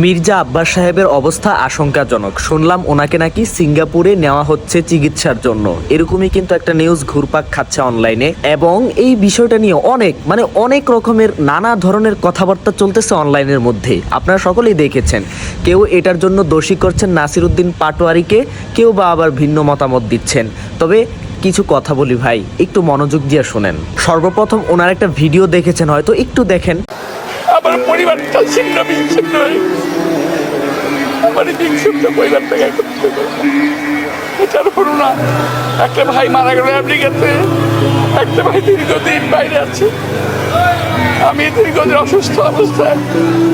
মির্জা আব্বাস সাহেবের অবস্থা আশঙ্কাজনক। শুনলাম ওনাকে নাকি সিঙ্গাপুরে নেওয়া হচ্ছে চিকিৎসার জন্য, এরকমই কিন্তু একটা নিউজ ঘুরপাক খাচ্ছে অনলাইনে। এবং এই বিষয়টা নিয়ে অনেক রকমের নানা ধরনের কথাবার্তা চলতেছে অনলাইনের মধ্যে। আপনারা সকলেই দেখেছেন, কেউ এটার জন্য দোষী করছেন নাসিরউদ্দিন পাটোয়ারিকে, কেউ বা আবার ভিন্ন মতামত দিচ্ছেন। তবে কিছু কথা বলি ভাই, একটু মনোযোগ দিয়ে শোনেন। সর্বপ্রথম ওনার একটা ভিডিও দেখেছেন, হয়তো একটু দেখেন। আমার পরিবারটা ছিন্ন বিচ্ছিন্ন হয়ে আমার বিক্ষিপ্ত পরিবারটাকে এটার করুণা। একটা ভাই মারা গেল আমেরিকাতে, একটা ভাই দীর্ঘদিন বাইরে আছে। আমি দীর্ঘদিন অসুস্থ অবস্থায়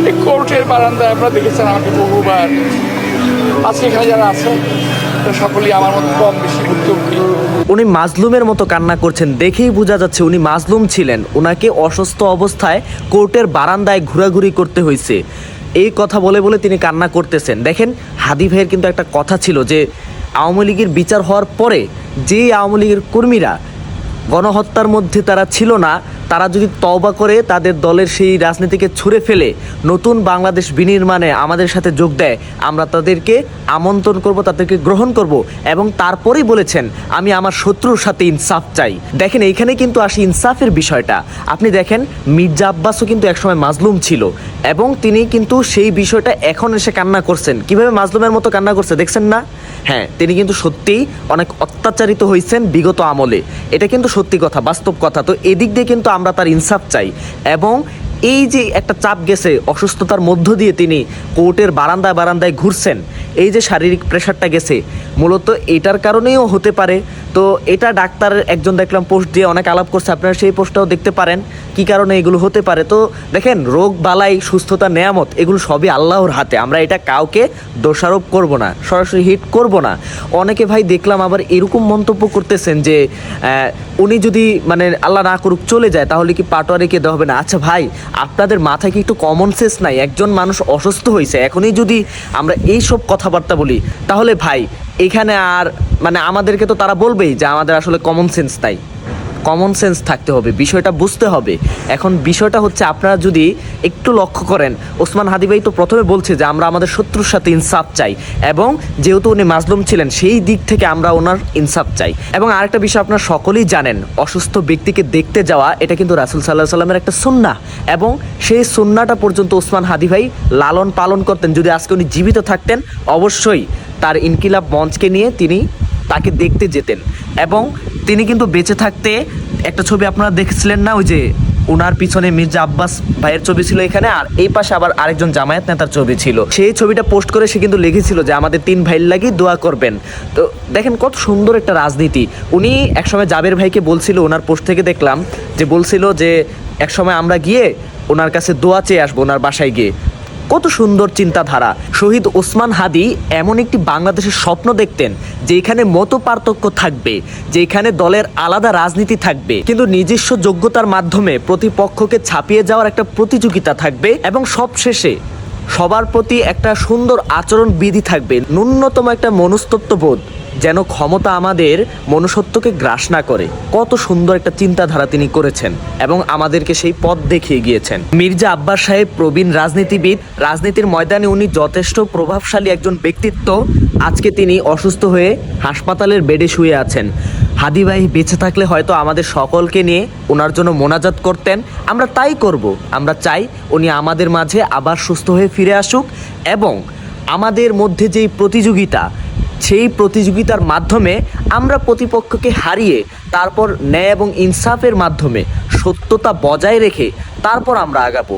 এই কোর্টের বারান্দায় আপনারা দেখেছেন আমাকে বহুবার। আজকে এখানে যারা আছে সকলেই আমার মতো কম বেশি ভুক্তভোগী। উনি মাজলুমের মতো কান্না করছেন, দেখেই বোঝা যাচ্ছে উনি মাজলুম ছিলেন। ওনাকে অসুস্থ অবস্থায় কোর্টের বারান্দায় ঘোরাঘুরি করতে হয়েছে। এই কথা বলে বলে তিনি কান্না করতেছেন। দেখেন, হাদি ভাইয়ের কিন্তু একটা কথা ছিল যে আওয়ামী লীগের বিচার হওয়ার পরে যে আওয়ামী লীগের কর্মীরা গণহত্যার মধ্যে তারা ছিল না, তারা যদি তওবা করে তাদের দলের সেই রাজনীতিকে ছুঁড়ে ফেলে নতুন বাংলাদেশ বিনির্মাণে আমাদের সাথে যোগ দেয়, আমরা তাদেরকে আমন্ত্রণ করব, তাদেরকে গ্রহণ করব। এবং তারপরেই বলেছেন, আমি আমার শত্রুর সাথে ইনসাফ চাই। দেখেন, এইখানে কিন্তু আসে ইনসাফের বিষয়টা। আপনি দেখেন, মির্জা আব্বাসও কিন্তু একসময় মাজলুম ছিল এবং তিনি কিন্তু সেই বিষয়টা এখন এসে কান্না করছেন। কিভাবে মাজলুমের মতো কান্না করছে দেখছেন না? হ্যাঁ, তিনি কিন্তু সত্যিই অনেক অত্যাচারিত হয়েছেন বিগত আমলে। এটা কিন্তু সত্যি কথা, বাস্তব কথা। তো এদিক দিয়ে কিন্তু আমরা তার ইনসাফ চাই। এবং এই যে একটা চাপ গেছে, অসুস্থতার মধ্য দিয়ে তিনি কোর্টের বারান্দায় বারান্দায় ঘুরছেন, এই যে শারীরিক প্রেশারটা গেছে, মূলত এটার কারণেও হতে পারে। তো এটা ডাক্তারের একজন দেখলাম পোস্ট দিয়ে অনেক আলাপ করছে, আপনারা সেই পোস্টটাও দেখতে পারেন কি কারণে এগুলো হতে পারে। তো দেখেন, রোগ বালাই, সুস্থতা, নেয়ামত এগুলো সবই আল্লাহর হাতে। আমরা এটা কাউকে দোষারোপ করব না, সরাসরি হিট করব না। অনেকে ভাই দেখলাম আবার এরকম মন্তব্য করতেছেন যে উনি যদি আল্লাহ না করুক চলে যায়, তাহলে কি পাটোয়ারিকে দেওয়া হবে না? আচ্ছা ভাই, আপনাদের মাথায় কি একটু কমন সেন্স নাই? একজন মানুষ অসুস্থ হয়েছে, এখনই যদি আমরা এই সব কথাবার্তা বলি, তাহলে ভাই এখানে আর আমাদেরকে তো তারা বলবেই যে আমাদের আসলে কমন সেন্স নাই। কমন সেন্স থাকতে হবে, বিষয়টা বুঝতে হবে। এখন বিষয়টা হচ্ছে, আপনারা যদি একটু লক্ষ্য করেন, ওসমান হাদি ভাই তো প্রথমে বলছে যে আমরা আমাদের শত্রুর সাথে ইনসাফ চাই, এবং যেহেতু উনি মাজলুম ছিলেন সেই দিক থেকে আমরা ওনার ইনসাফ চাই। এবং আরেকটা বিষয় আপনারা সকলেই জানেন, অসুস্থ ব্যক্তিকে দেখতে যাওয়া এটা কিন্তু রাসূল সাল্লাল্লাহু আলাইহি সাল্লামের একটা সুন্নাহ, এবং সেই সুন্নাহটা পর্যন্ত ওসমান হাদি ভাই লালন পালন করতেন। যদি আজকে উনি জীবিত থাকতেন, অবশ্যই তার ইনকিলাব মঞ্চকে নিয়ে তিনি তাকে দেখতে যেতেন। এবং তিনি কিন্তু বেঁচে থাকতে একটা ছবি আপনারা দেখছিলেন না, ওই যে ওনার পিছনে মির্জা আব্বাস ভাইয়ের ছবি ছিল এখানে, আর এই পাশে আবার আরেকজন জামায়াত নেতার ছবি ছিল। সেই ছবিটা পোস্ট করে সে কিন্তু লিখেছিল যে আমাদের 3 ভাইয়ের লাগি দোয়া করবেন। তো দেখেন কত সুন্দর একটা রাজনীতি। উনি একসময় জাবের ভাইকে বলছিল, ওনার পোস্ট থেকে দেখলাম যে বলছিল যে একসময় আমরা গিয়ে ওনার কাছে দোয়া চেয়ে আসবো, ওনার বাসায় গিয়ে। কত সুন্দর চিন্তাধারা। শহীদ ওসমান হাদি এমন একটি বাংলাদেশের স্বপ্ন দেখতেন যেখানে মত পার্থক্য থাকবে, যেখানে দলের আলাদা রাজনীতি থাকবে, কিন্তু নিজস্ব যোগ্যতার মাধ্যমে প্রতিপক্ষকে ছাপিয়ে যাওয়ার একটা প্রতিযোগিতা থাকবে, এবং সবশেষে সবার প্রতি একটা সুন্দর আচরণ বিধি থাকবে, ন্যূনতম একটা মনস্তত্ত্ববোধ, যেন ক্ষমতা আমাদের মনুষ্যত্বকে গ্রাস না করে। কত সুন্দর একটা চিন্তাধারা তিনি করেছেন এবং আমাদেরকে সেই পথ দেখিয়ে গিয়েছেন। মির্জা আব্বাস সাহেব প্রবীণ রাজনীতিবিদ, রাজনীতির ময়দানে উনি যথেষ্ট প্রভাবশালী একজন ব্যক্তিত্ব। আজকে তিনি অসুস্থ হয়ে হাসপাতালের বেডে শুয়ে আছেন। হাদি ভাই বেঁচে থাকলে হয়তো আমাদের সকলকে নিয়ে ওনার জন্য মোনাজাত করতেন। আমরা তাই করব। আমরা চাই উনি আমাদের মাঝে আবার সুস্থ হয়ে ফিরে আসুক, এবং আমাদের মধ্যে যেই প্রতিযোগিতা, সেই প্রতিযোগিতার মাধ্যমে আমরা প্রতিপক্ষকে হারিয়ে তারপর ন্যায় এবং ইনসাফের মাধ্যমে সত্যতা বজায় রেখে তারপর আমরা আগাবো।